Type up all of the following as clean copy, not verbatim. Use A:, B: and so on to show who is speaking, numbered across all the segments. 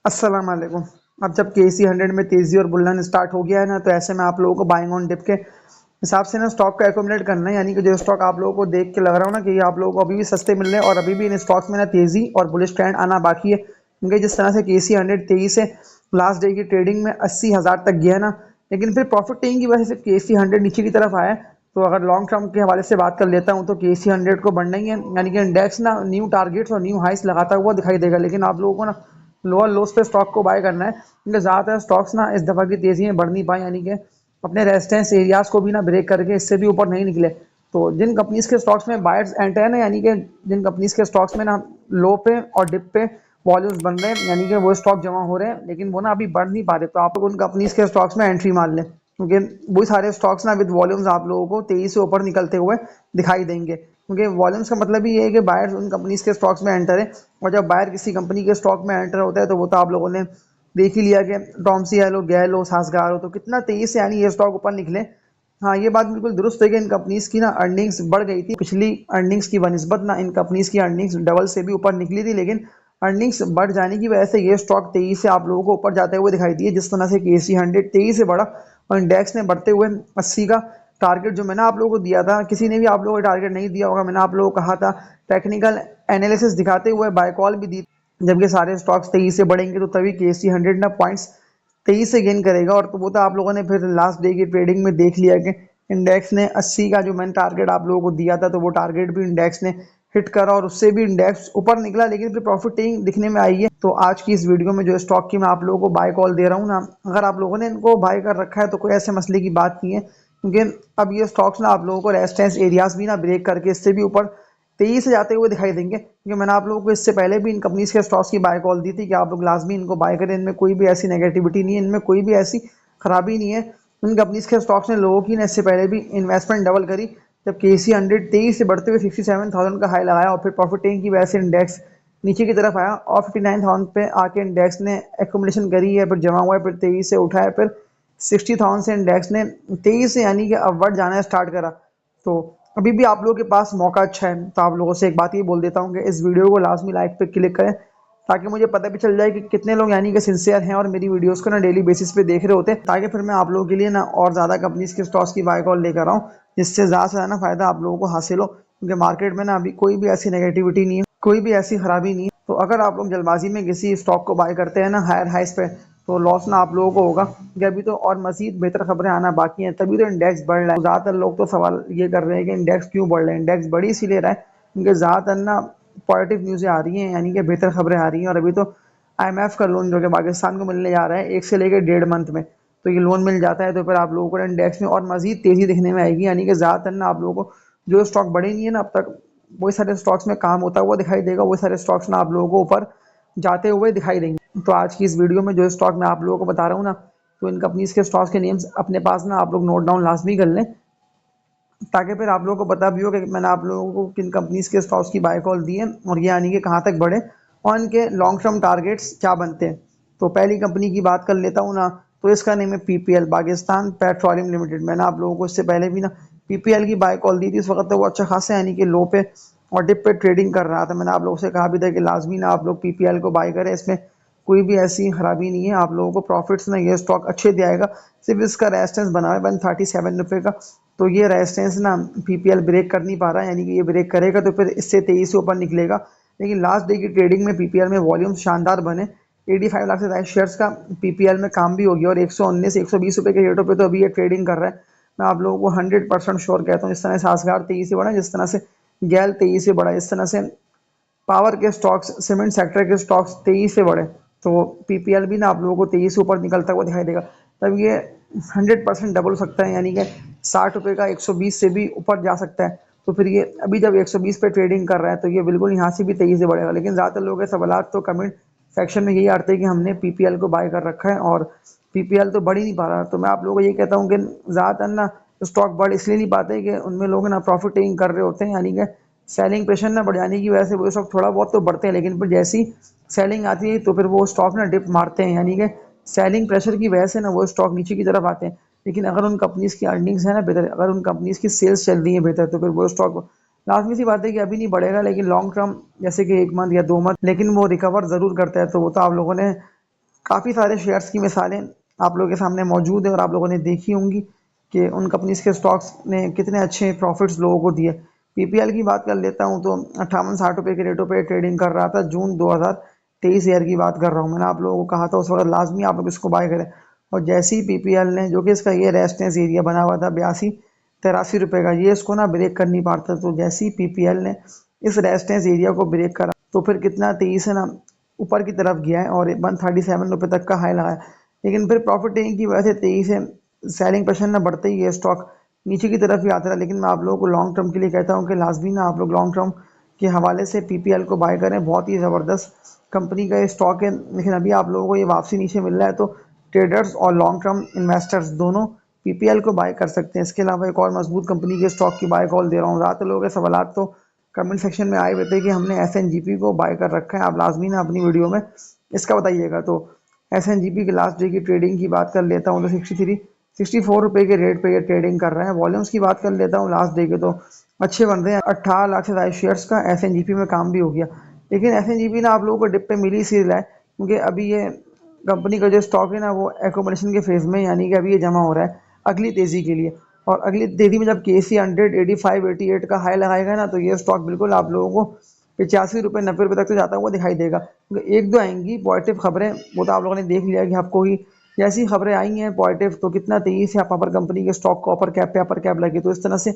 A: अस्सलाम वालेकुम। अब जब KC 100 में तेज़ी और बुलन स्टार्ट हो गया है ना, तो ऐसे में आप लोगों को बाइंग ऑन डिप के हिसाब से ना स्टॉक को एकोमोडेट करना है। यानी कि जो स्टॉक आप लोगों को देख के लग रहा हो ना कि ये आप लोगों को अभी भी सस्ते मिल रहे हैं और अभी भी इन स्टॉक्स में ना तेज़ी और बुलिश ट्रेंड आना बाकी है, क्योंकि जिस तरह से KC 100 तेज़ी से लास्ट डे की ट्रेडिंग में 80,000 तक गया है ना, लेकिन फिर प्रॉफिट टेकिंग की वजह से KC 100 नीचे की तरफ आया है। तो अगर लॉन्ग टर्म के हवाले से बात कर लेता हूँ तो KC 100 को बढ़ना ही है। यानी कि इंडेक्स ना न्यू टारगेट्स और न्यू हाइस लगाता हुआ दिखाई देगा, लेकिन आप लोगों को ना लोअर लोस पे स्टॉक को बाय करना है, क्योंकि ज़्यादातर स्टॉक्स ना इस दफ़ा की तेज़ी में बढ़ नहीं पाए। यानी कि अपने रेजिस्टेंस एरियाज को भी ना ब्रेक करके इससे भी ऊपर नहीं निकले। तो जिन कंपनीज के स्टॉक्स में बायर्स एंटर है ना, यानी कि जिन कंपनीज के स्टॉक्स में ना लो पे और डिप पे वॉल्यूम्स बन रहे हैं, यानी कि वो स्टॉक जमा हो रहे हैं लेकिन वो ना अभी बढ़ नहीं पा रहे, तो आप लोग उन कंपनीज के स्टॉक्स में एंट्री मार लें, क्योंकि वही सारे स्टॉक्स ना विद वॉल्यूम्स आप लोगों को तेजी से ऊपर निकलते हुए दिखाई देंगे। क्योंकि वॉल्यूम्स का मतलब ही ये है कि बायर्स उन कंपनीज के स्टॉक्स में एंटर है, और जब बायर किसी कंपनी के स्टॉक में एंटर होता है तो वो तो आप लोगों ने देख ही लिया कि टॉमसी है लो, गैल हो, सासगार हो, तो कितना तेजी से यानी ये स्टॉक ऊपर निकले। हाँ, ये बात बिल्कुल दुरुस्त है कि इन कंपनीज की ना अर्निंग्स बढ़ गई थी पिछली अर्निंग्स की बनिस्बत, ना इन कंपनीज की अर्निंग्स डबल से भी ऊपर निकली थी, लेकिन अर्निंग्स बढ़ जाने की वजह से ये स्टॉक तेजी से आप लोगों को ऊपर जाते हुए दिखाई दिए। जिस तरह से KC 100 तेजी से बढ़ा और इंडेक्स ने बढ़ते हुए 80 का टारगेट जो मैंने आप लोगों को दिया था, किसी ने भी आप लोगों को टारगेट नहीं दिया होगा, मैंने आप लोगों को कहा था टेक्निकल एनालिसिस दिखाते हुए बाय कॉल भी दी, जब ये सारे स्टॉक्स तेजी से बढ़ेंगे तो तभी KC 100 ना पॉइंट्स तेईस से गेन करेगा। और तो वो तो आप लोगों ने फिर लास्ट डे की ट्रेडिंग में देख लिया कि इंडेक्स ने 80 का जो मैंने टारगेट आप लोगों को दिया था, तो वो टारगेट भी इंडेक्स ने हिट करा और उससे भी इंडेक्स ऊपर निकला, लेकिन फिर प्रॉफिट टेकिंग दिखने में आई है। तो आज की इस वीडियो में जो स्टॉक की मैं आप लोगों को बाय कॉल दे रहा हूँ ना, अगर आप लोगों ने इनको बाय कर रखा है तो कोई ऐसे मसले की बात नहीं है, क्योंकि अब ये स्टॉक्स ना आप लोगों को रेजिस्टेंस एरियाज भी ना ब्रेक करके इससे भी ऊपर तेजी से जाते हुए दिखाई देंगे, क्योंकि मैंने आप लोगों को इससे पहले भी इन कंपनीज के स्टॉक्स की बाय कॉल दी थी कि आप लोग लाजमी इनको बाय करें, इनमें कोई भी ऐसी नेगेटिविटी नहीं है, इनमें कोई भी ऐसी खराबी नहीं है। इन कंपनीज के स्टॉक्स ने लोगों की ने इससे पहले भी इन्वेस्टमेंट डबल करी, जब KC 100 तेईस से बढ़ते हुए 67,000 का हाई लगाया और फिर प्रॉफिट टेकिंग की वजह से इंडेक्स नीचे की तरफ आया और 59,000 पे आके इंडेक्स ने एकोमोडेशन करी है, फिर जमा हुआ है, फिर तेईस से उठा है, फिर 60,000 से इंडेक्स ने तेईस से यानी कि अपवर्ड जाना स्टार्ट करा। तो अभी भी आप लोगों के पास मौका अच्छा है, तो आप लोगों से एक बात ये बोल देता हूँ कि इस वीडियो को लाजमी लाइक पे क्लिक करें, ताकि मुझे पता भी चल जाए कि कितने लोग यानी कि सिंसियर हैं और मेरी वीडियोस को ना डेली बेसिस पे देख रहे होते हैं, ताकि फिर मैं आप लोगों के लिए ना और ज़्यादा कंपनीज के स्टॉक्स की बाय कॉल लेकर आऊँ, जिससे ज़्यादा से ज़्यादा फ़ायदा आप लोगों को हासिल हो, क्योंकि मार्केट में ना अभी कोई भी ऐसी नेगेटिविटी नहीं है, कोई भी ऐसी खराबी नहीं है। तो अगर आप लोग जल्दबाजी में किसी स्टॉक को बाय करते हैं ना हायर हाइस पे, तो लॉस ना आप लोगों को होगा, क्योंकि अभी तो और मजीद बेहतर खबरें आना बाकी हैं, तभी तो इंडेक्स बढ़ रहा है। ज़्यादातर लोग तो सवाल ये कर रहे हैं कि इंडेक्स क्यों बढ़ रहे हैं, इंडेक्स बढ़ इसीलिए रहा है क्योंकि ज़्यादातर ना पॉजिटिव न्यूज़ें आ रही हैं, यानी कि बेहतर खबरें आ रही हैं। और अभी तो IMF का लोन जो कि पाकिस्तान को मिलने जा रहा है 1 से लेकर 1.5 मंथ में, तो ये लोन मिल जाता है तो फिर आप लोगों को इंडेक्स में और मजीद तेज़ी दिखने में आएगी। यानी कि ज़्यादातर ना आप लोगों को जो स्टॉक बढ़े नहीं है ना अब तक, वही सारे स्टॉक्स में काम होता हुआ दिखाई देगा, वही सारे स्टॉक्स ना आप लोगों को ऊपर जाते हुए दिखाई देंगे। तो आज की इस वीडियो में जो स्टॉक मैं आप लोगों को बता रहा हूँ ना, तो इन कंपनीज के स्टॉक्स के नेम्स अपने पास ना आप लोग नोट डाउन लाजमी कर लें, ताकि फिर आप लोगों को पता भी हो कि मैंने आप लोगों को किन कंपनीज के स्टॉक्स की बाय कॉल दी है और ये यानी कि कहाँ तक बढ़े और इनके लॉन्ग टर्म टारगेट्स क्या बनते हैं। तो पहली कंपनी की बात कर लेता हूँ ना, तो इसका नेम है PPL, पाकिस्तान पेट्रोलियम लिमिटेड। मैंने आप लोगों को इससे पहले भी ना PPL की बाय कॉल दी थी, इस वक्त तो वो अच्छा खासा यानी कि लो पे और डिप पे ट्रेडिंग कर रहा था। मैंने आप लोगों से कहा भी था कि लाजमी ना आप लोग PPL को बाय करें, इसमें कोई भी ऐसी खराबी नहीं है, आप लोगों को प्रॉफिट्स ना ये स्टॉक अच्छे दिलाएगा। सिर्फ इसका रेजिस्टेंस बना है 137 रुपये का, तो ये रेजिस्टेंस ना PPL ब्रेक कर नहीं पा रहा है, यानी कि ये ब्रेक करेगा तो फिर इससे तेईस से ऊपर निकलेगा। लेकिन लास्ट डे की ट्रेडिंग में PPL में वॉल्यूम शानदार बने, 85 लाख से ज्यादा शेयर्स का PPL में काम भी हो गया और 119-120 रुपये के रेटों पे तो अभी ये ट्रेडिंग कर रहा है। मैं आप लोगों को 100% श्योर कहता हूँ, जिस तरह से आसगार तेजी से बढ़ा, जिस तरह से गैल तेजी से बढ़ा, इस तरह से पावर के स्टॉक्स, सीमेंट सेक्टर के स्टॉक्स तेजी से बढ़े, तो PPL भी ना आप लोगों को तेजी से ऊपर निकलता हुआ दिखाई देगा। तब ये 100% डबल हो सकता है, यानी कि 60 रुपये का 120 से भी ऊपर जा सकता है। तो फिर ये अभी जब 120 पे ट्रेडिंग कर रहा है तो ये बिल्कुल यहाँ से भी तेजी से बढ़ेगा। लेकिन ज़्यादातर लोगों के सवाल तो कमेंट सेक्शन में यही आते हैं कि हमने PPL को बाय कर रखा है और PPL तो बढ़ ही नहीं पा रहा। तो मैं आप लोगों को ये कहता हूँ कि ज़्यादातर ना स्टॉक बढ़ इसलिए नहीं पाते कि उनमें लोग ना प्रॉफिट टेकिंग कर रहे होते हैं, यानी कि सेलिंग प्रेशर ना बढ़ जाने की वजह से वो स्टॉक थोड़ा बहुत तो बढ़ते हैं, लेकिन फिर जैसी सेलिंग आती है तो फिर वो स्टॉक ना डिप मारते हैं, यानी कि सेलिंग प्रेशर की वजह से ना वो स्टॉक नीचे की तरफ आते हैं। लेकिन अगर उन कंपनीज की अर्निंग्स है ना बेहतर, अगर उन कंपनीज की सेल्स चल रही है बेहतर, तो फिर वो स्टॉक लाजमी सी बात है कि अभी नहीं बढ़ेगा, लेकिन लॉन्ग टर्म जैसे कि 1 मंथ या 2 मंथ, लेकिन वो रिकवर जरूर करता है। तो वो तो आप लोगों ने काफ़ी सारे शेयर्स की मिसालें आप लोगों के सामने मौजूद है और आप लोगों ने देखी होंगी कि उन कंपनीज के स्टॉक्स ने कितने अच्छे प्रॉफिट्स लोगों को दिए। पीपीएल की बात कर लेता हूं तो 58-60 रुपए के रेटों पे ट्रेडिंग कर रहा था। जून 2023 ईयर की बात कर रहा हूं। मैंने आप लोगों को कहा था उस वक्त लाजमी आप लोग इसको बाय करें, और जैसे ही पीपीएल ने, जो कि इसका ये रेजिस्टेंस एरिया बना हुआ था 82-83 रुपए का, ये इसको ना ब्रेक कर नहीं पाता। तो जैसे ही पीपीएल ने इस रेजिस्टेंस एरिया को ब्रेक करा तो फिर कितना तेजी से ना ऊपर की तरफ गया है और 137 रुपए तक का हाई लगाया। लेकिन फिर प्रॉफिट टेकिंग की वजह से तेजी से सेलिंग प्रेशर ना बढ़ते ही ये स्टॉक नीचे की तरफ ही आता रहा। लेकिन मैं आप लोगों को लॉन्ग टर्म के लिए कहता हूँ कि लाजमी ना आप लोग लॉन्ग टर्म के हवाले से पीपीएल को बाय करें। बहुत ही ज़बरदस्त कंपनी का ये स्टॉक है। लेकिन अभी आप लोगों को ये वापसी नीचे मिल रहा है, तो ट्रेडर्स और लॉन्ग टर्म इन्वेस्टर्स दोनों पीपीएल को बाय कर सकते हैं। इसके अलावा एक और मजबूत कंपनी के स्टॉक की बाय कॉल दे रहा हूँ। ज़्यादातर लोगों के सवाल तो कमेंट सेक्शन में आए हुए थे कि हमने एसएनजीपी को बाय कर रखा है, आप लाजमी ना अपनी वीडियो में इसका बताइएगा। तो एसएनजीपी के लास्ट डे की ट्रेडिंग की बात कर लेता हूँ तो 64 रुपए के रेट पे ये ट्रेडिंग कर रहे हैं। वॉल्यूम्स की बात कर लेता हूँ लास्ट डे के, तो अच्छे बन रहे हैं। 18 लाख से ज़्यादा शेयर्स का एसएनजीपी में काम भी हो गया। लेकिन एसएनजीपी ना आप लोगों को डिप पे मिली इसी है क्योंकि अभी ये कंपनी का जो स्टॉक है ना वो एकोमोडेशन के फेज में, यानी कि अभी ये जमा हो रहा है अगली तेजी के लिए। और अगली तेजी में जब KC 100 85-88 का हाई लगाएगा ना, तो ये स्टॉक बिल्कुल आप लोगों को 85 रुपये 90 रुपये तक तो जाता हुआ दिखाई देगा। क्योंकि एक दो आएंगी पॉजिटिव खबरें, वो तो आप लोगों ने देख लिया कि आपको ही जैसी खबरें आई हैं पॉजिटिव, तो कितना तेजी से आप अपर कंपनी के स्टॉक को अपर कैप पे अपर कैप लगे। तो इस तरह से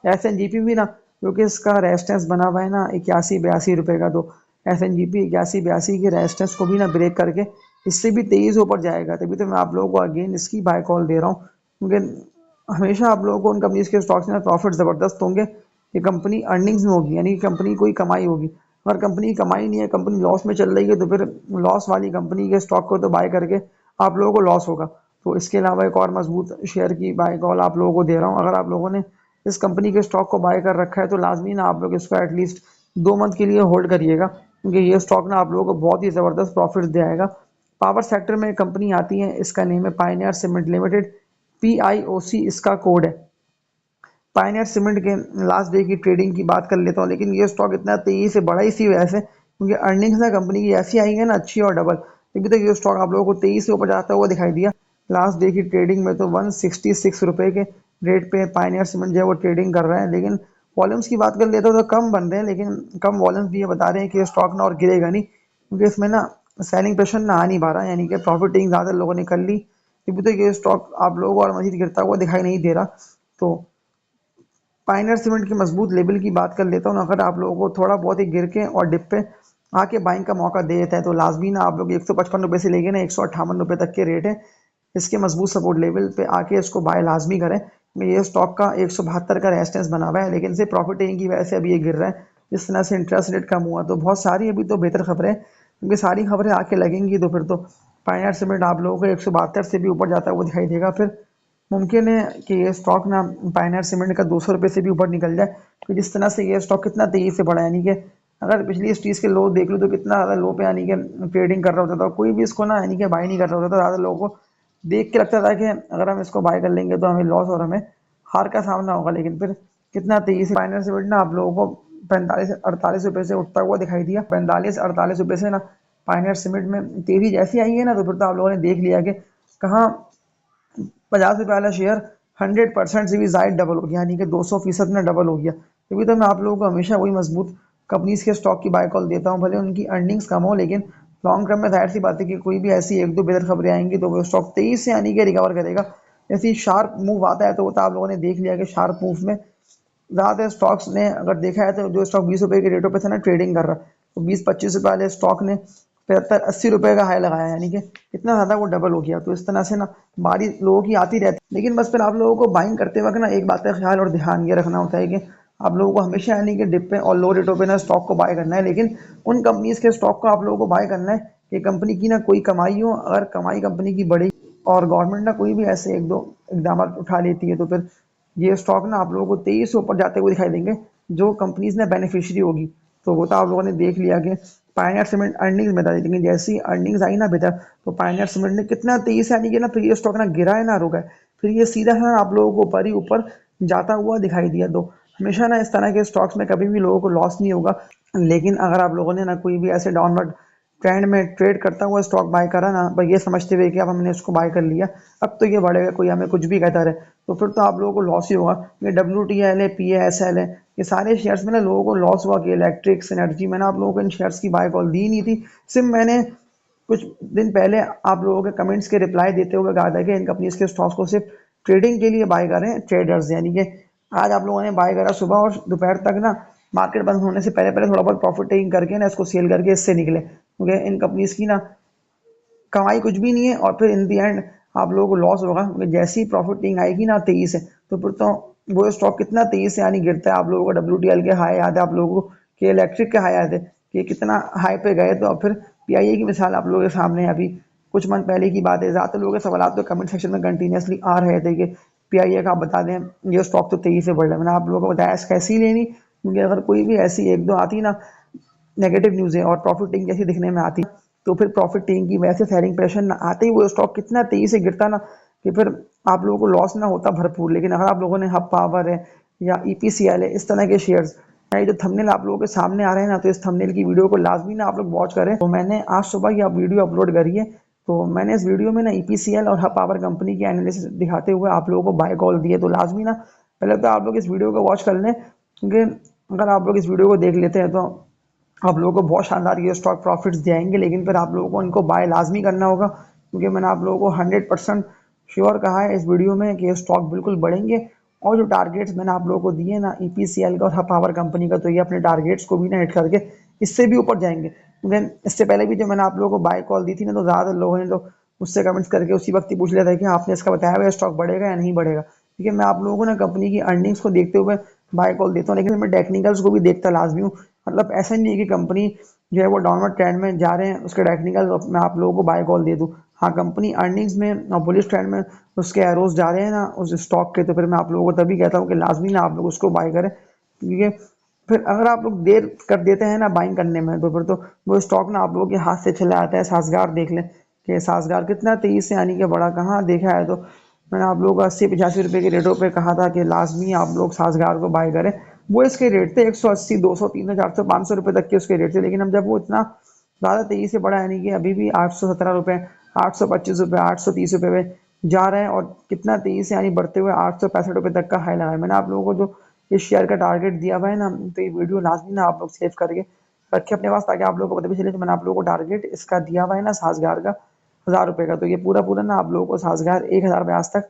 A: एसएनजीपी भी ना, क्योंकि इसका रेजिस्टेंस बना हुआ है ना 81-82 रुपये का, तो एसएनजीपी 81-82 के रेजिस्टेंस को भी ना ब्रेक करके इससे भी तेजी से ऊपर जाएगा। तभी तो मैं आप लोगों को अगेन इसकी बाय कॉल दे रहा हूँ, क्योंकि हमेशा आप लोगों को उन कंपनीज के स्टॉक्स में प्रॉफिट ज़बरदस्त होंगे। ये कंपनी अर्निंग्स में होगी, यानी कि कंपनी कोई कमाई होगी। अगर कंपनी की कमाई नहीं है, कंपनी लॉस में चल रही है, तो फिर लॉस वाली कंपनी के स्टॉक को तो बाय करके आप लोगों को लॉस होगा। तो इसके अलावा एक और मजबूत शेयर की बाय कॉल आप लोगों को दे रहा हूँ। अगर आप लोगों ने इस कंपनी के स्टॉक को बाय कर रखा है तो लाजमी ना आप लोग इसको एटलीस्ट 2 मंथ के लिए होल्ड करिएगा, क्योंकि ये स्टॉक ना आप लोगों को बहुत ही ज़बरदस्त प्रॉफिट दे आएगा। पावर सेक्टर में एक कंपनी आती है, इसका नेम है पायनियर सीमेंट लिमिटेड, PIOC इसका कोड है। पायनियर सीमेंट के लास्ट डे की ट्रेडिंग की बात कर लेता हूँ। लेकिन ये स्टॉक इतना तेजी से बढ़ा इसी वजह से क्योंकि अर्निंग्स ना कंपनी की ऐसी आई है ना अच्छी और डबल, क्योंकि तो ये स्टॉक आप लोगों को तेजी से ऊपर जाता हुआ दिखाई दिया। लास्ट डे की ट्रेडिंग में तो 166 रुपए के रेट पे पायनियर सीमेंट जो है वो ट्रेडिंग कर रहा है। लेकिन वॉल्यूम्स की बात कर लेता हूँ तो कम बन रहे हैं, लेकिन कम वॉल्यूम्स भी ये बता रहे हैं कि ये स्टॉक ना और गिरेगा नहीं, क्योंकि इसमें ना सेलिंग प्रेशर ना आ नहीं पा रहा, यानी कि प्रॉफिट टेकिंग ज़्यादा लोगों ने कर ली। अभी तो ये स्टॉक आप लोगों को और मजीद गिरता हुआ दिखाई नहीं दे रहा। तो पायनियर सीमेंट की मजबूत लेवल की बात कर लेता हूँ। अगर आप लोगों को थोड़ा बहुत ही गिर के और डिप पे आके बाइंग का मौका दे देता है, तो लाजमी ना आप लोग 155 रुपये से लेके ना 158 रुपये तक के रेट है इसके मजबूत सपोर्ट लेवल पे आके इसको बाय लाजमी करें। ये स्टॉक का 172 का रेजिस्टेंस बना हुआ है, लेकिन सिर्फ प्रॉफिट टेकिंग की वजह से अभी ये गिर रहा है। जिस तरह से इंटरेस्ट रेट कम हुआ, तो बहुत सारी अभी तो बेहतर खबरें, क्योंकि सारी खबरें आके लगेंगी तो फिर तो पायनियर सीमेंट आप लोगों को 172 से भी ऊपर जाता हुआ दिखाई देगा। फिर मुमकिन है कि ये स्टॉक ना पायनियर सीमेंट का 200 रुपये से भी ऊपर निकल जाए। तो जिस तरह से ये स्टॉक कितना तेजी से बढ़ा, यानी कि अगर पिछली इस चीज़ के लो देख लो तो कितना ज़्यादा लो पे यानी कि ट्रेडिंग कर रहा होता था, कोई भी इसको ना यानी कि बाय नहीं कर रहा होता था। ज़्यादा लोगों को देख के लगता था कि अगर हम इसको बाय कर लेंगे तो हमें लॉस और हमें हार का सामना होगा। लेकिन फिर कितना तेजी से पायनियर सीमेंट ना आप लोगों को 45-48 रुपये से उठता हुआ दिखाई दिया। 45-48 रुपये से ना पायनियर सीमेंट में तेजी जैसी आई है ना, तो फिर तो आप लोगों ने देख लिया कि कहाँ 50 रुपये वाला शेयर 100% से भी ज़ायद डबल हो गया, यानी कि 200% में डबल हो गया। तभी तो मैं आप लोगों को हमेशा वही मजबूत कंपनीज के स्टॉक की बाय कॉल देता हूँ, भले उनकी अर्निंग्स कम हो, लेकिन लॉन्ग टर्म में जाहिर सी बात है कि कोई भी ऐसी एक दो बेहतर खबरें आएंगी तो वो स्टॉक तेईस से यानी कि रिकवर करेगा। जैसे शार्प मूव आता है तो वो तो आप लोगों ने देख लिया कि शार्प मूव में ज़्यादातर स्टॉक्स ने अगर देखा है तो जो स्टॉक 20 रुपये के रेटों पे था ना ट्रेडिंग कर रहा, तो 20-25 रुपये वाले स्टॉक ने 75-80 रुपये का हाई लगाया, यानी कि इतना ज़्यादा वो डबल हो गया। तो इस तरह से ना बारी लोगों की आती रहती है। लेकिन बस फिर आप लोगों को बाइंग करते वक्त ना एक बात का ख्याल और ध्यान ये रखना होता है कि आप लोगों को हमेशा यानी कि डिप पे और लो रेटों पे ना स्टॉक को बाय करना है, लेकिन उन कंपनीज के स्टॉक को आप लोगों को बाय करना है कि कंपनी की ना कोई कमाई हो। अगर कमाई कंपनी की बढ़ी और गवर्नमेंट ना कोई भी ऐसे एक दो इकदाम उठा लेती है, तो फिर ये स्टॉक ना आप लोगों को 23 से ऊपर जाते हुए दिखाई देंगे, जो कंपनीज ने बेनिफिशियरी होगी। तो वो तो आप लोगों ने देख लिया कि पायनियर सीमेंट अर्निंग्स में था, लेकिन जैसी अर्निंग्स आई ना बेहतर, तो पायनियर सीमेंट ने कितना तेजी से यानी कि ना फिर ये स्टॉक ना गिरा है ना रुका है, फिर ये सीधा सा आप लोगों को ऊपर ही ऊपर जाता हुआ दिखाई दिया। तो हमेशा ना इस तरह के स्टॉक्स में कभी भी लोगों को लॉस नहीं होगा। लेकिन अगर आप लोगों ने ना कोई भी ऐसे डाउनवर्ड ट्रेंड में ट्रेड करता हुआ स्टॉक बाय करा ना, पर ये समझते हुए कि अब हमने इसको बाय कर लिया, अब तो ये बढ़ेगा, कोई हमें कुछ भी कहता रहे, तो फिर तो आप लोगों को लॉस ही होगा। ये WTL है, PASL है, ये सारे शेयर्स में ना लोगों को लॉस हुआ कि इलेक्ट्रिक्स एनर्जी, मैंने आप लोगों को इन शेयर्स की बाय कॉल दी नहीं थी। सिर्फ मैंने कुछ दिन पहले आप लोगों के कमेंट्स के रिप्लाई देते हुए कहा था कि इन कंपनीज के स्टॉक्स को सिर्फ ट्रेडिंग के लिए बाय करें, ट्रेडर्स, यानी कि आज आप लोगों ने बाय करा सुबह और दोपहर तक ना मार्केट बंद होने से पहले पहले थोड़ा बहुत प्रॉफिट टेकिंग करके ना इसको सेल करके इससे निकले, क्योंकि इन कंपनीज की ना कमाई कुछ भी नहीं है और फिर इन दी एंड आप लोगों को लॉस होगा, क्योंकि जैसी प्रॉफिट टेकिंग आएगी ना तेजी से, तो फिर तो वो स्टॉक कितना तेजी से यानी गिरता है। आप लोगों को WTL के हाई याद है, आप लोगों को के इलेक्ट्रिक के हाई याद है कि कितना हाई पे गए, तो अब फिर PIA की मिसाल आप लोगों के सामने है। अभी कुछ मंथ पहले की बात है, ज़्यादातर लोगों के सवाल तो कमेंट सेक्शन में कंटिन्यूसली आ रहे थे कि PIA का आप बता दें ये स्टॉक तो तेजी से बढ़ रहा है। मैंने आप लोगों को बताया कैसी लेनी, क्योंकि अगर कोई भी ऐसी एक दो आती ना नेगेटिव न्यूज़ है और प्रॉफिट टेकिंग जैसी दिखने में आती, तो फिर प्रॉफिट टेकिंग की वजह से सेलिंग प्रेशर ना आते ही वो स्टॉक कितना तेजी से गिरता ना कि फिर आप लोगों को लॉस ना होता भरपूर। लेकिन अगर आप लोगों ने हब पावर है या EPCL है, इस तरह के शेयर्स, ये जो थंबनेल आप लोगों के सामने आ रहे हैं ना, तो इस थंबनेल की वीडियो को लाजमी ना आप लोग वॉच करें। तो मैंने आज सुबह ये वीडियो अपलोड करी है, तो मैंने इस वीडियो में ना EPCL और हब पावर कंपनी की एनालिसिस दिखाते हुए आप लोगों को बाय कॉल दिए। तो लाजमी ना पहले तो आप लोग इस वीडियो को वॉच कर लें, क्योंकि अगर आप लोग इस वीडियो को देख लेते हैं तो आप लोगों को बहुत शानदार ये स्टॉक प्रॉफिट्स दिखाएंगे। लेकिन फिर आप लोगों को इनको बाय लाजमी करना होगा, क्योंकि मैंने आप लोगों को 100% श्योर कहा है इस वीडियो में कि ये स्टॉक बिल्कुल बढ़ेंगे। और जो टारगेट्स मैंने आप लोगों को दिए ना EPCL का और हब पावर कंपनी का, तो ये अपने टारगेट्स को भी ना हिट करके इससे भी ऊपर जाएंगे। क्योंकि इससे पहले भी जब मैंने आप लोगों को बाय कॉल दी थी ना, तो ज़्यादातर लोगों ने तो मुझसे कमेंट्स करके उसी वक्त ही पूछ लिया था कि आपने इसका बताया हुआ स्टॉक बढ़ेगा या नहीं बढ़ेगा। ठीक है, मैं आप लोगों को ना कंपनी की अर्निंग्स को देखते हुए बाय कॉल देता हूँ, लेकिन मैं टेक्निकल्स को भी देखता लाजमी हूँ। मतलब ऐसा नहीं है कि कंपनी जो है वो डाउनवर्ड ट्रेंड में जा रहे हैं उसके टेक्निकल मैं आप लोगों को बाय कॉल दे दूँ। हाँ, कंपनी अर्निंग्स में और बुलिश ट्रेंड में उसके एरोज जा रहे हैं ना उस स्टॉक के, तो फिर मैं आप लोगों को तभी कहता हूँ कि लाजमी ना आप लोग उसको बाय करें। क्योंकि फिर अगर आप लोग देर कर देते हैं ना बाइंग करने में, तो फिर तो वो स्टॉक ना आप लोगों के हाथ से चला आता है। सासगार देख लें कि सासगार कितना तेजी से यानी कि बड़ा कहाँ देखा है, तो मैंने आप लोगों को 80-85 रुपये के रेटों पे कहा था कि लाजमी आप लोग सासगार को बाय करें। वो इसके रेट थे 180, 200, 300, 400, 500 रुपये तक के उसके रेट थे। लेकिन अब जब वो इतना ज़्यादा तेजी से बढ़ा, यानी कि अभी भी 817 रुपये, 825 रुपये, 830 रुपये में जा रहा है, और कितना तेजी से यानी बढ़ते हुए 865 रुपये तक का हाई लगा है। मैंने आप लोगों को जो इस शेयर का टारगेट दिया हुआ है ना, तो ये वीडियो लाजमी ना आप लोग सेव करके रखे अपने पास, ताकि आप लोगों को पता भी चले कि मैंने आप लोगों को टारगेट इसका दिया हुआ है ना सासगार का 1000 रुपये का। तो ये पूरा पूरा ना आप लोगों को सासगार 1000 रुपये आज तक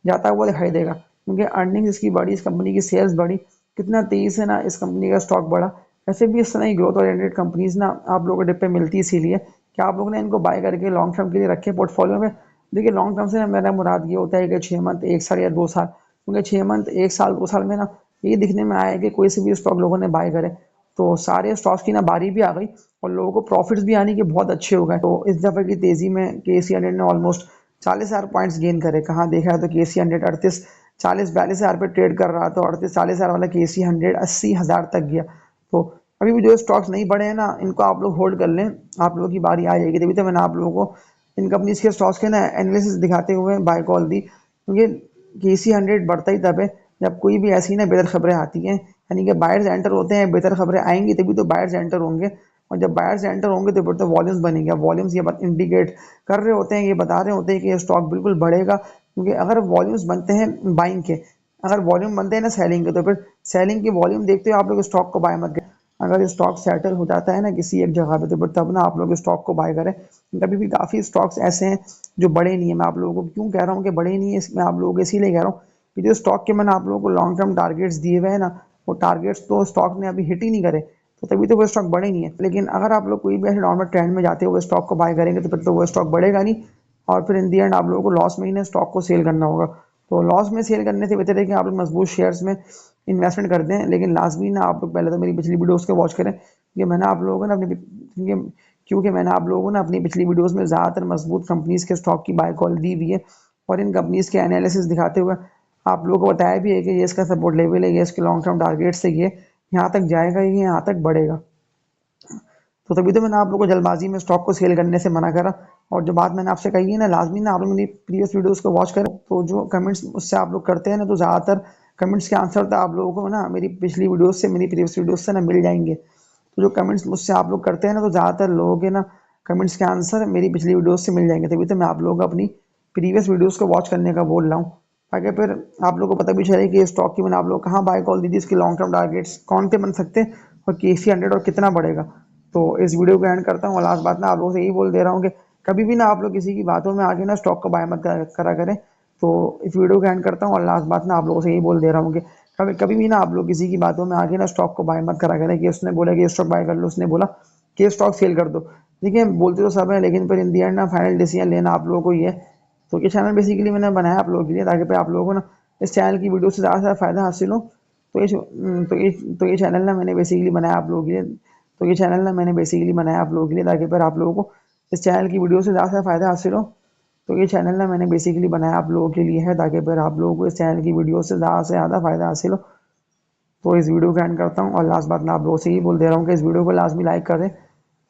A: जाता हुआ दिखाई देगा, क्योंकि अर्निंग इसकी बढ़ी, इस कंपनी की सेल्स बढ़ी, कितना तेजी से ना इस कंपनी का स्टॉक बढ़ा। ऐसे भी इस तरह की ग्रोथ ओरिएंटेड कंपनीज ना आप लोगों को डिप पे मिलती है, इसीलिए कि आप लोगों ने इनको बाय करके लॉन्ग टर्म के लिए रखे पोर्टफोलियो में। देखिए, लॉन्ग टर्म से ना मेरा मुराद ये होता है कि 6 मंथ, 1 साल या 2 साल, क्योंकि 6 मंथ, 1 साल, 2 साल में ना ये दिखने में आया है कि कोई से भी स्टॉक लोगों ने बाय करे, तो सारे स्टॉक्स की ना बारी भी आ गई और लोगों को प्रॉफिट्स भी आने के बहुत अच्छे हो गए। तो इस दफे की तेजी में KC 100 ने ऑलमोस्ट 40,000 पॉइंट्स गेन करे। कहाँ देखा है तो KC 100 38, 40-42 हज़ार पे ट्रेड कर रहा था, 38-40 हज़ार वाला KC 100 80,000 तक गया। तो अभी भी जो स्टॉक्स नहीं बढ़े हैं ना, इनको आप लोग होल्ड कर लें, आप लोगों की बारी आ जाएगी। तभी तो मैंने आप लोगों को इन कंपनीज के स्टॉक्स के ना एनालिसिस दिखाते हुए बाय कॉल दी, क्योंकि KC 100 बढ़ता ही तब है जब कोई भी ऐसी ना बेहतर खबरें आती हैं, यानी कि बायर्स एंटर होते हैं, बेहतर खबरें आएंगी तभी तो बायर्स एंटर होंगे, और जब बायर्स एंटर होंगे तो फिर तो वॉल्यूम्स बनेंगे। वॉल्यूम्स ये इंडिकेट कर रहे होते हैं, ये बता रहे होते हैं कि ये स्टॉक बिल्कुल बढ़ेगा, क्योंकि अगर वॉल्यूम्स बनते हैं बाइंग के, अगर वॉल्यूम बनते हैं ना सेलिंग के, तो फिर सेलिंग की वॉल्यूम देखते हो आप लोग स्टॉक को बाय मत करें। अगर स्टॉक सेटल हो जाता है ना किसी एक जगह पे, तो फिर तब ना आप लोग स्टॉक को बाय करें। कभी भी काफ़ी स्टॉक्स ऐसे हैं जो बड़े नहीं है। मैं आप लोगों को क्यों कह रहा हूँ कि बड़े नहीं है, मैं आप लोगों को इसीलिए कह रहा हूँ कि जो स्टॉक के मैंने आप लोगों को लॉन्ग टर्म टारगेट्स दिए हुए हैं ना, वो टारगेट्स तो स्टॉक ने अभी हिट ही नहीं करे, तो तभी तो वो स्टॉक बढ़े नहीं है। लेकिन अगर आप लोग कोई भी ऐसे डाउनवर्ड ट्रेंड में जाते हुए स्टॉक को बाय करेंगे, तो फिर तो वो स्टॉक बढ़ेगा नहीं, और फिर इन दी एंड आप लोगों को लॉस में ही ना स्टॉक को सेल करना होगा। तो लॉस में सेल करने से बेहतर है कि आप लोग मजबूत शेयर्स में इन्वेस्टमेंट कर दें। लेकिन लाजमी ना आप लोग पहले तो मेरी पिछली वीडियोस को वॉच करें, क्योंकि मैंने आप लोगों को ना क्योंकि मैंने आप लोगों को ना अपनी पिछली वीडियोस में ज़्यादातर मजबूत कंपनीज के स्टॉक की बाय कॉल दी हुई है, और इन कंपनीज के एनालिसिस दिखाते हुए आप लोगों को बताया भी है कि ये इसका सपोर्ट लेवल है, ये इसके लॉन्ग टर्म टारगेट से ये यहाँ तक जाएगा, ये यहाँ तक बढ़ेगा। तो तभी तो मैंने आप लोगों को जल्दबाजी में स्टॉक को सेल करने से मना करा। और जो बात मैंने आपसे कही है ना, लाजमी ना आप लोग मेरी प्रीवियस वीडियोस को वॉच करें। तो जो कमेंट्स उससे आप लोग करते हैं ना, तो ज़्यादातर कमेंट्स के आंसर तो आप लोगों को ना मेरी पिछली वीडियोस से, मेरी प्रीवियस वीडियोस से ना मिल जाएंगे। तो जो कमेंट्स मुझसे आप लोग करते हैं ना, तो ज़्यादातर लोगों के ना कमेंट्स के आंसर मेरी पिछली वीडियोस से मिल जाएंगे, तभी तो मैं आप लोगों को अपनी प्रीवियस वीडियोस को वॉच करने का बोल रहा हूँ, ताकि फिर आप लोगों को पता भी चले कि ये स्टॉक की मैंने आप लोग कहाँ बाय कॉल दी थी, इसके लॉन्ग टर्म टारगेट्स कौन से बन सकते हैं और KC 100 और कितना बढ़ेगा। तो इस वीडियो को एंड करता हूँ और लास्ट बात ना आप लोगों से यही बोल दे रहा हूँ कि कभी भी ना आप लोग किसी की बातों में आके ना स्टॉक को बाय मत करा करें। तो इस वीडियो को एंड करता हूँ और लास्ट बात ना आप लोगों से यही बोल दे रहा हूँ कि कभी कभी भी ना आप लोग किसी की बातों में आके ना स्टॉक को बाय मत करा करें कि उसने बोला कि स्टॉक बाय कर लो, उसने बोला कि स्टॉक सेल कर दो। देखिए बोलते तो सब है, लेकिन फिर इन दी एंड ना फाइनल डिसीजन लेना आप लोगों को ही है। तो ये चैनल बेसिकली मैंने बनाया आप लोगों के लिए, ताकि फिर आप लोगों को ना इस चैनल की वीडियो से ज़्यादा से ज़्यादा फायदा हासिल हो। तो ये चैनल ना मैंने बेसिकली बनाया आप लोगों के लिए। तो ये चैनल ना मैंने बेसिकली बनाया आप लोगों के लिए, ताकि फिर आप लोगों को इस चैनल की वीडियो से ज़्यादा से ज़्यादा फायदा हासिल हो। तो ये चैनल ना मैंने बेसिकली बनाया आप लोगों के लिए है, ताकि फिर आप लोगों को इस चैनल की वीडियो से ज़्यादा फायदा हासिल हो। तो इस वीडियो को एंड करता हूँ और लास्ट बात मैं आप लोगों से ही बोल दे रहा हूँ कि इस वीडियो को लास्ट में लाइक कर दें,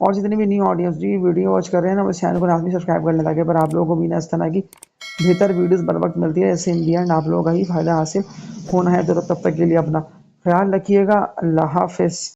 A: और जितने भी न्यू ऑडियंस जी वीडियो वॉच कर रहे हैं ना, उस चैनल को लास्ट में सब्सक्राइब कर लें, ताकि पर आप लोगों को भी ना इस तरह की बेहतर वीडियोस बर वक्त मिलती है। इससे इन दी एंड आप लोगों का ही फायदा हासिल होना है। तो तब तक के लिए अपना ख्याल रखिएगा। अल्लाह हाफिज़।